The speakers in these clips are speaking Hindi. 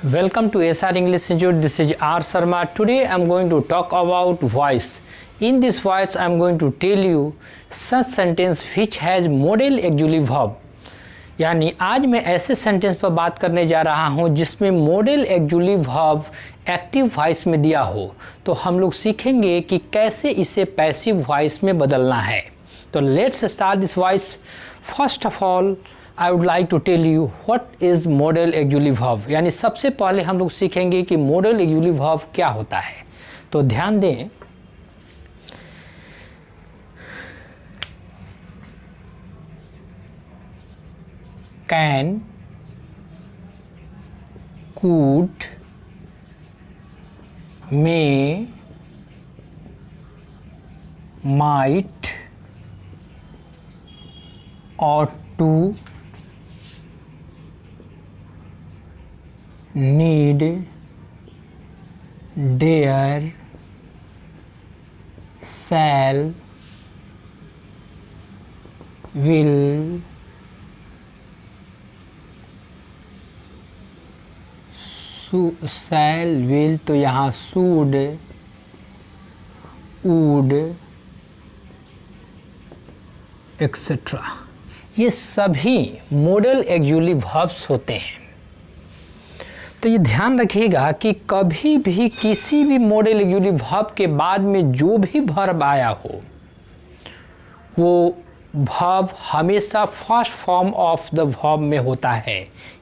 Welcome to SR English Institute. This is R. Sharma. Today I am going to talk about voice. In this voice I am going to tell you such sentence which has modal auxiliary verb. यानी आज मैं ऐसे सेंटेंस पर बात करने जा रहा हूं जिसमें model auxiliary verb active voice में दिया हो। तो हम लोग सीखेंगे कि कैसे इसे पैसिव वॉइस में बदलना है। तो let's start this voice. First of all I would like to tell you what is modal auxiliary verb. यानी सबसे पहले हम लोग सीखेंगे कि मॉडल ऑक्सिलरी वर्ब क्या होता है। तो ध्यान दें, can, could, may, might, ought to, need, dare, shall, will, shall, will, तो यहाँ शुड, वुड एक्सेट्रा, ये सभी मॉडल ऑक्सिलरी वर्ब्स होते हैं। तो ये ध्यान रखिएगा कि कभी भी किसी भी मॉडल ऑक्सिलरी वर्ब के बाद में जो भी वर्ब आया हो वो वर्ब हमेशा first form of the verb में होता है।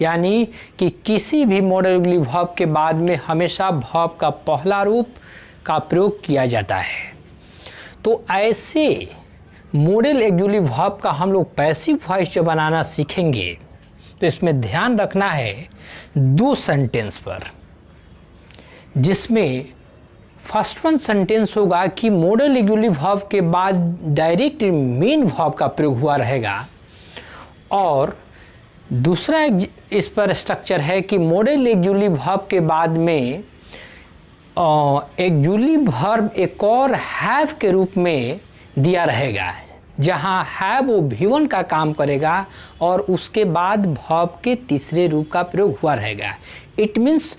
यानी कि किसी भी मॉडल ऑक्सिलरी वर्ब के बाद में हमेशा वर्ब का पहला रूप का प्रयोग किया जाता है। तो ऐसे मॉडल ऑक्सिलरी वर्ब का हम लोग पैसिव वॉइस जो बनाना सीखेंगे तो इसमें ध्यान रखना है दो सेंटेंस पर, जिसमें फर्स्ट वन सेंटेंस होगा कि मॉडल ऑक्सिलरी वर्ब के बाद डायरेक्ट मेन वर्ब का प्रयोग हुआ रहेगा, और दूसरा इस पर स्ट्रक्चर है कि मॉडल ऑक्सिलरी वर्ब के बाद में ऑक्सिलरी वर्ब एक और हैव के रूप में दिया रहेगा, जहां हैव वो V1 का काम करेगा और उसके बाद वर्ब के तीसरे रूप का प्रयोग हुआ रहेगा। इट मीन्स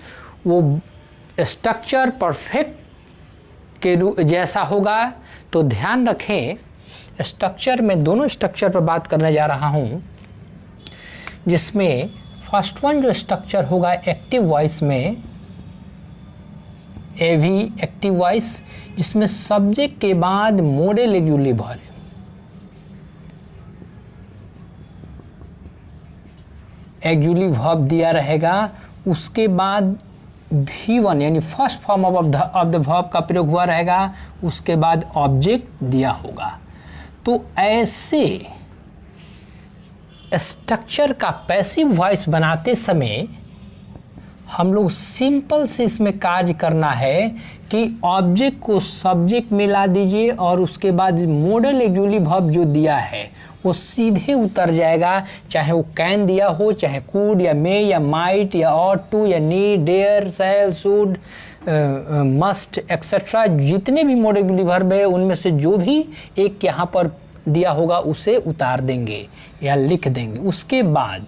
वो स्ट्रक्चर परफेक्ट के जैसा होगा। तो ध्यान रखें, स्ट्रक्चर में दोनों स्ट्रक्चर पर बात करने जा रहा हूं, जिसमें फर्स्ट वन जो स्ट्रक्चर होगा एक्टिव वॉइस में, एवी एक्टिव वॉइस, जिसमें सब्जेक्ट के बाद model auxiliary verb, auxiliary verb दिया रहेगा, उसके बाद V1 यानी first form of the verb का प्रयोग हुआ रहेगा, उसके बाद ऑब्जेक्ट दिया होगा। तो ऐसे स्ट्रक्चर का पैसिव वॉइस बनाते समय हम लोग सिंपल से इसमें कार्य करना है कि ऑब्जेक्ट को सब्जेक्ट मिला दीजिए और उसके बाद मॉडल ऑक्सिलरी वर्ब जो दिया है वो सीधे उतर जाएगा, चाहे वो कैन दिया हो, चाहे कूड या मे या माइट या ऑट टू या need, dare, shall, should, must etcetera, जितने भी मॉडल ऑक्सिलरी वर्ब है उनमें से जो भी एक यहाँ पर दिया होगा उसे उतार देंगे या लिख देंगे। उसके बाद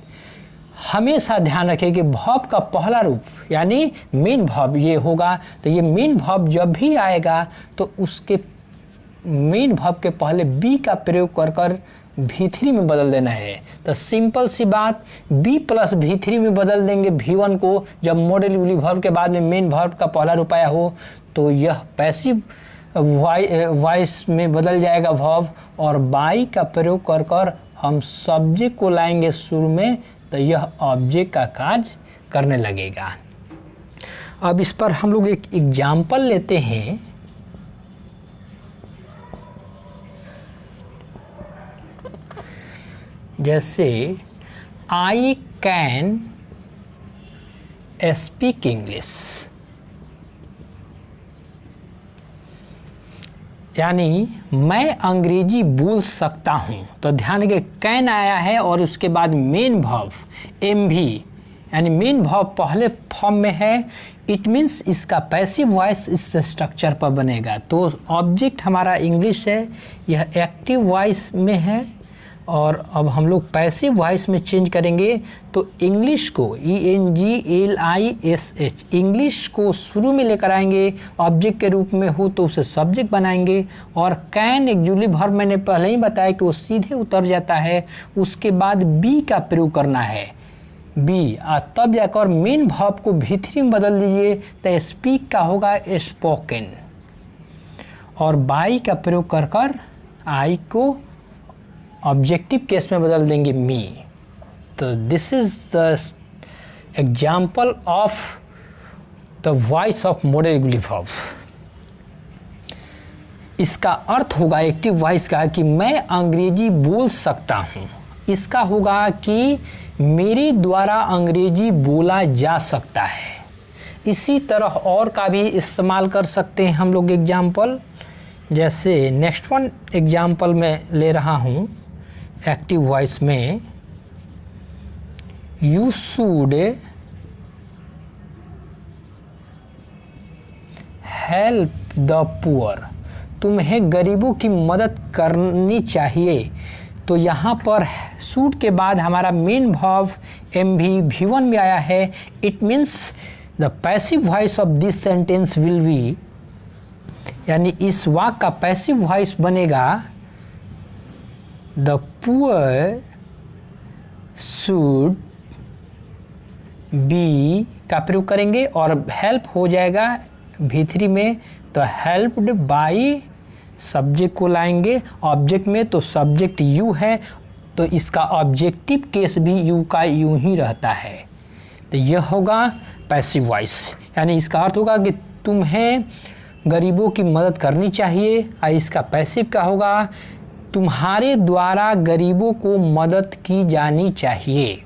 हमेशा ध्यान रखें कि वर्ब का पहला रूप यानी मेन वर्ब ये होगा। तो ये मेन वर्ब जब भी आएगा तो उसके मेन वर्ब के पहले बी का प्रयोग कर कर V3 में बदल देना है। तो सिंपल सी बात, B प्लस V3 में बदल देंगे V1 को, जब मॉडल ऑक्सिलरी वर्ब के बाद में मेन वर्ब का पहला रूप आया हो तो यह पैसिव वॉइस में बदल जाएगा वर्ब, और बाई का प्रयोग कर कर हम सब्जेक्ट को लाएंगे शुरू में, तो यह ऑब्जेक्ट का कार्य करने लगेगा। अब इस पर हम लोग एक एग्जाम्पल लेते हैं। जैसे आई कैन स्पीक इंग्लिश, यानी मैं अंग्रेजी बोल सकता हूँ। तो ध्यान के कैन आया है और उसके बाद मेन वर्ब MV यानी मेन वर्ब पहले फॉर्म में है। इट मीन्स इसका पैसिव वॉइस इस स्ट्रक्चर पर बनेगा। तो ऑब्जेक्ट हमारा इंग्लिश है, यह एक्टिव वॉइस में है और अब हम लोग पैसिव वॉइस में चेंज करेंगे। तो इंग्लिश को ENGLISH इंग्लिश को शुरू में लेकर आएंगे, ऑब्जेक्ट के रूप में हो तो उसे सब्जेक्ट बनाएंगे। और कैन एक्जुअली वर्ब मैंने पहले ही बताया कि वो सीधे उतर जाता है। उसके बाद बी का प्रयोग करना है, बी, तब जाकर मेन वर्ब को भी3 में बदल दीजिए। तो स्पीक का होगा स्पोकन, और बाई का प्रयोग कर कर आई को ऑब्जेक्टिव केस में बदल देंगे मी। तो this is the example of the voice of modal auxiliary verb. इसका अर्थ होगा एक्टिव वॉइस का कि मैं अंग्रेजी बोल सकता हूँ। इसका होगा कि मेरे द्वारा अंग्रेजी बोला जा सकता है। इसी तरह और का भी इस्तेमाल कर सकते हैं हम लोग एग्जाम्पल। जैसे नेक्स्ट वन एग्जाम्पल में ले रहा हूँ एक्टिव वॉइस में, you should help the poor, तुम्हें गरीबों की मदद करनी चाहिए। तो यहाँ पर शुड के बाद हमारा मेन वर्ब MV V1 में आया है। It means the passive voice of this sentence will be, यानी इस वाक्य का पैसिव वॉइस बनेगा द पुअर शुड बी का प्रयोग करेंगे और हेल्प हो जाएगा V3 में। तो हेल्प्ड बाई सब्जेक्ट को लाएंगे ऑब्जेक्ट में, तो सब्जेक्ट यू है तो इसका ऑब्जेक्टिव केस भी यू का यू ही रहता है। तो यह होगा पैसिव वॉइस, यानी इसका अर्थ होगा कि तुम्हें गरीबों की मदद करनी चाहिए। और इसका पैसिव का होगा तुम्हारे द्वारा गरीबों को मदद की जानी चाहिए।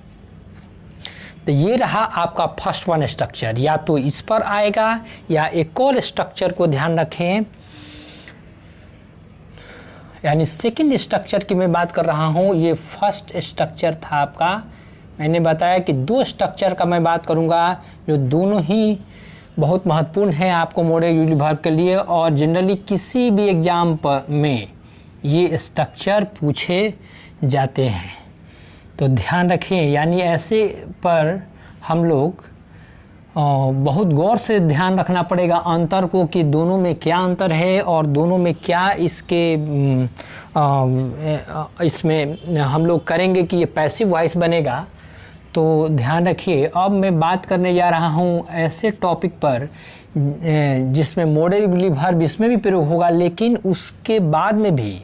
तो ये रहा आपका फर्स्ट वन स्ट्रक्चर, या तो इस पर आएगा या एक और स्ट्रक्चर को ध्यान रखें, यानी सेकंड स्ट्रक्चर की मैं बात कर रहा हूँ। ये फर्स्ट स्ट्रक्चर था आपका। मैंने बताया कि 2 स्ट्रक्चर का मैं बात करूँगा जो दोनों ही बहुत महत्वपूर्ण हैं आपको मॉडल एक्जुअली वर्ब के लिए, और जनरली किसी भी एग्जाम में ये स्ट्रक्चर पूछे जाते हैं। तो ध्यान रखें, यानी ऐसे पर हम लोग बहुत गौर से ध्यान रखना पड़ेगा अंतर को, कि दोनों में क्या अंतर है और दोनों में क्या इसके इसमें हम लोग करेंगे कि ये पैसिव वॉइस बनेगा। तो ध्यान रखिए, अब मैं बात करने जा रहा हूँ ऐसे टॉपिक पर जिसमें मॉडल एक्जुअली वर्ब इसमें भी प्रयोग होगा, लेकिन उसके बाद में भी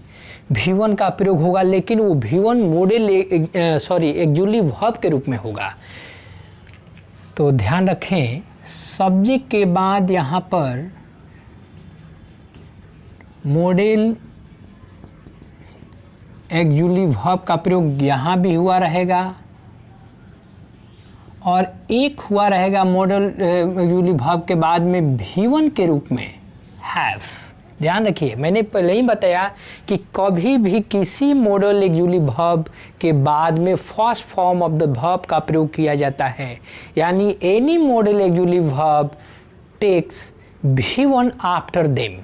V1 का प्रयोग होगा, लेकिन वो V1 मॉडल एक्जुअली वर्ब के रूप में होगा। तो ध्यान रखें, सब्जेक्ट के बाद यहाँ पर मॉडल एक्जुअली वर्ब का प्रयोग यहाँ भी हुआ रहेगा, और एक हुआ रहेगा मॉडल एक्जुअली वर्ब के बाद में V1 के रूप में हैव। ध्यान रखिए, मैंने पहले ही बताया कि कभी भी किसी मॉडल एक्जुअली वर्ब के बाद में first form of the verb का प्रयोग किया जाता है, यानी any modal auxiliary verb takes V1 after them.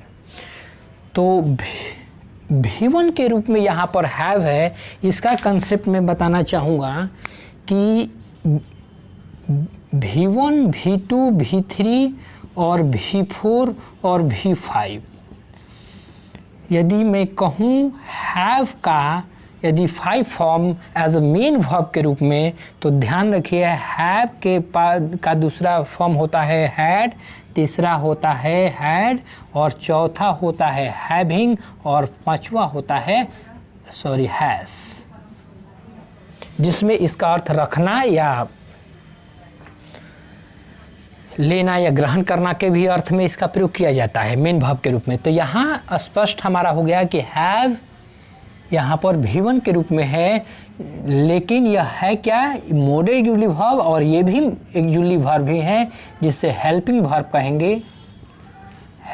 तो V1 के रूप में यहाँ पर हैव है। इसका कंसेप्ट मैं बताना चाहूँगा कि V1, V2, V3 और V4 और V5, यदि मैं कहूँ हैव का यदि 5 form as a main verb के रूप में, तो ध्यान रखिए हैव के बाद का दूसरा फॉर्म होता है हैड, तीसरा होता है हैड, और चौथा होता है हैविंग, और पांचवा होता है हैज, जिसमें इसका अर्थ रखना या लेना या ग्रहण करना के भी अर्थ में इसका प्रयोग किया जाता है मेन वर्ब के रूप में। तो यहाँ स्पष्ट हमारा हो गया कि हैव यहाँ पर V1 के रूप में है, लेकिन यह है क्या, मॉडल एक्जुअली वर्ब, और ये भी एक्जुअली वर्ब भी है, जिससे हेल्पिंग वर्ब कहेंगे,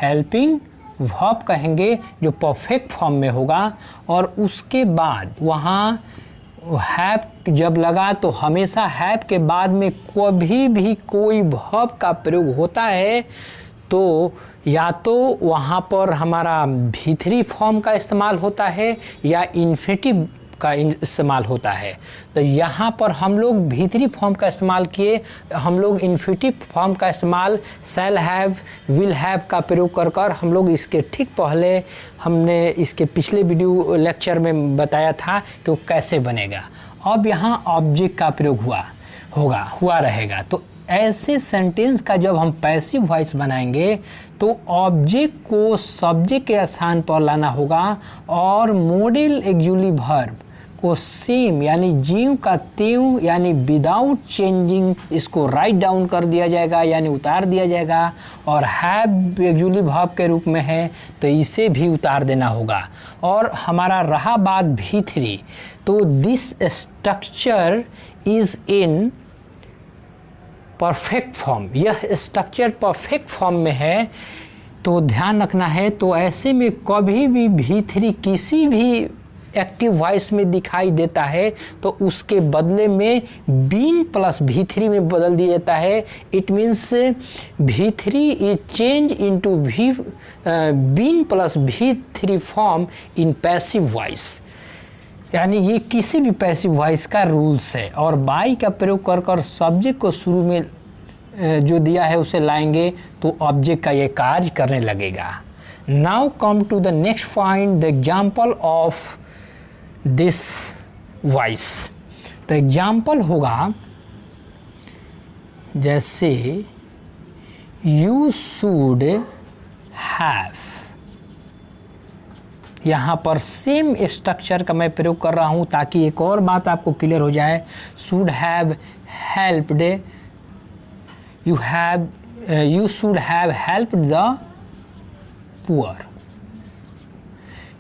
हेल्पिंग वर्ब कहेंगे, जो परफेक्ट फॉर्म में होगा। और उसके बाद वहाँ हैव जब लगा तो हमेशा हैव के बाद में कभी भी कोई वर्ब का प्रयोग होता है तो या तो वहाँ पर हमारा V3 फॉर्म का इस्तेमाल होता है या इन्फिनेटिव का इस्तेमाल होता है। तो यहाँ पर हम लोग भीतरी फॉर्म का इस्तेमाल किए, हम लोग इन्फिनिटिव फॉर्म का इस्तेमाल शैल हैव, विल हैव का प्रयोग कर कर हम लोग इसके ठीक पहले हमने इसके पिछले वीडियो लेक्चर में बताया था कि वो कैसे बनेगा। अब यहाँ ऑब्जेक्ट का प्रयोग हुआ रहेगा। तो ऐसे सेंटेंस का जब हम पैसिव वॉइस बनाएंगे तो ऑब्जेक्ट को सब्जेक्ट के स्थान पर लाना होगा और मॉडल ऑक्सिलरी वर्ब को सेम यानी ज्यों का त्यों यानी विदाउट चेंजिंग इसको राइट डाउन कर दिया जाएगा यानी उतार दिया जाएगा। और हैव ऑक्सिलरी वर्ब के रूप में है तो इसे भी उतार देना होगा। और हमारा रहा बात भी3, तो this structure is in perfect form, यह स्ट्रक्चर परफेक्ट फॉर्म में है तो ध्यान रखना है। तो ऐसे में कभी भी भी3 किसी भी एक्टिव वॉइस में दिखाई देता है तो उसके बदले में बीन प्लस भी3 में बदल दिया जाता है। It means भी3 is change into been plus भी3 form in passive voice, यानी ये किसी भी पैसिव वॉइस का रूल्स है। और बाई का प्रयोग कर कर सब्जेक्ट को शुरू में जो दिया है उसे लाएंगे तो ऑब्जेक्ट का ये कार्य करने लगेगा। Now come to the next point, the example of this voice. तो एग्जाम्पल होगा जैसे यू शुड हैव, यहाँ पर सेम स्ट्रक्चर का मैं प्रयोग कर रहा हूँ ताकि एक और बात आपको क्लियर हो जाए। Should have helped, you should have helped the poor.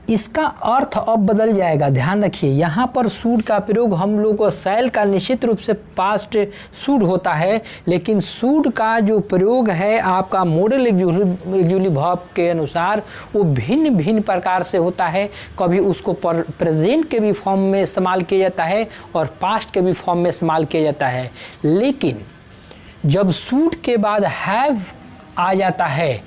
इसका अर्थ अब बदल जाएगा, ध्यान रखिए। यहाँ पर शुड का प्रयोग हम लोग को शैल का निश्चित रूप से पास्ट शुड होता है, लेकिन शुड का जो प्रयोग है आपका मॉडल ऑक्सिलरी वर्ब के अनुसार वो भिन्न भिन्न प्रकार से होता है। कभी उसको प्रेजेंट के भी फॉर्म में इस्तेमाल किया जाता है और पास्ट के भी फॉर्म में इस्तेमाल किया जाता है। लेकिन जब शुड के बाद हैव आ जाता है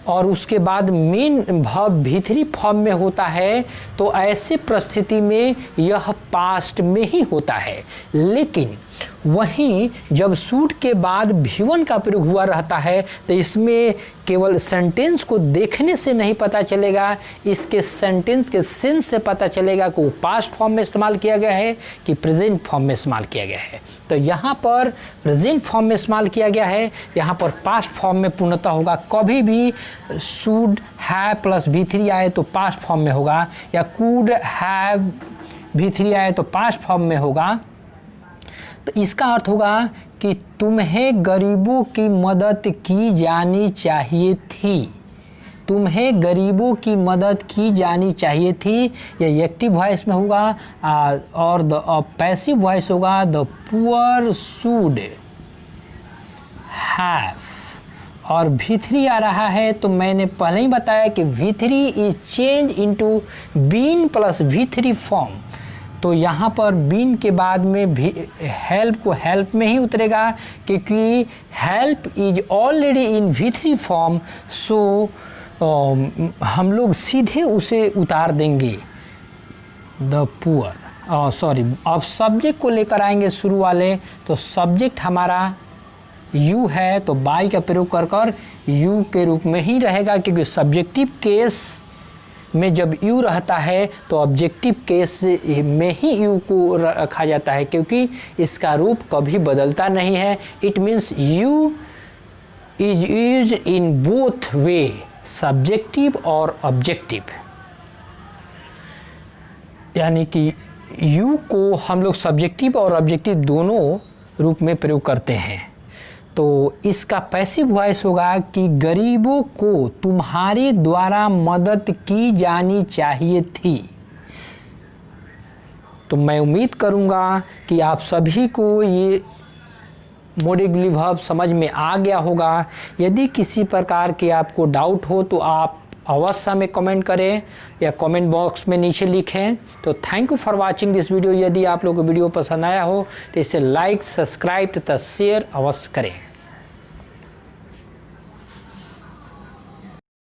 और उसके बाद मेन वर्ब भी3 फॉर्म में होता है तो ऐसे परिस्थिति में यह पास्ट में ही होता है। लेकिन वहीं जब शुड के बाद भी1 का प्रयोग हुआ रहता है तो इसमें केवल सेंटेंस को देखने से नहीं पता चलेगा, इसके सेंटेंस के सेंस से पता चलेगा कि वो पास्ट फॉर्म में इस्तेमाल किया गया है कि प्रेजेंट फॉर्म में इस्तेमाल किया गया है। तो यहाँ पर प्रेजेंट फॉर्म में इस्तेमाल किया गया है, यहाँ पर पास्ट फॉर्म में पूर्णतः होगा। कभी भी शुड हैव प्लस भी3 आए तो पास्ट फॉर्म में होगा, या कुड हैव भी3 आए तो पास्ट फॉर्म में होगा। तो इसका अर्थ होगा कि तुम्हें गरीबों की मदद की जानी चाहिए थी, तुम्हें गरीबों की मदद की जानी चाहिए थी। यह एक्टिव वॉइस में होगा और द पैसिव वॉइस होगा द पुअर शुड हैव। और भी3 आ रहा है तो मैंने पहले ही बताया कि भी3 is change into been plus भी3 form. तो यहाँ पर बीन के बाद में भी हेल्प को हेल्प में ही उतरेगा क्योंकि हेल्प इज ऑलरेडी इन भी3 फॉर्म। सो हम लोग सीधे उसे उतार देंगे द पुअर। सॉरी, अब सब्जेक्ट को लेकर आएंगे शुरू वाले। तो सब्जेक्ट हमारा यू है तो बाई का प्रयोग कर कर यू के रूप में ही रहेगा क्योंकि सब्जेक्टिव केस में जब यू रहता है तो ऑब्जेक्टिव केस में ही यू को रखा जाता है क्योंकि इसका रूप कभी बदलता नहीं है। It means you is used in both way, subjective और ऑब्जेक्टिव। यानी कि यू को हम लोग सब्जेक्टिव और ऑब्जेक्टिव दोनों रूप में प्रयोग करते हैं। तो इसका पैसिव वॉइस होगा कि गरीबों को तुम्हारे द्वारा मदद की जानी चाहिए थी। तो मैं उम्मीद करूंगा कि आप सभी को ये मॉडल ऑक्सिलरी वर्ब समझ में आ गया होगा। यदि किसी प्रकार के आपको डाउट हो तो आप अवश्य हमें कमेंट करें या कमेंट बॉक्स में नीचे लिखें। तो thank you for watching this video. यदि आप लोगों को वीडियो पसंद आया हो तो इसे लाइक, सब्सक्राइब तथा शेयर अवश्य करें।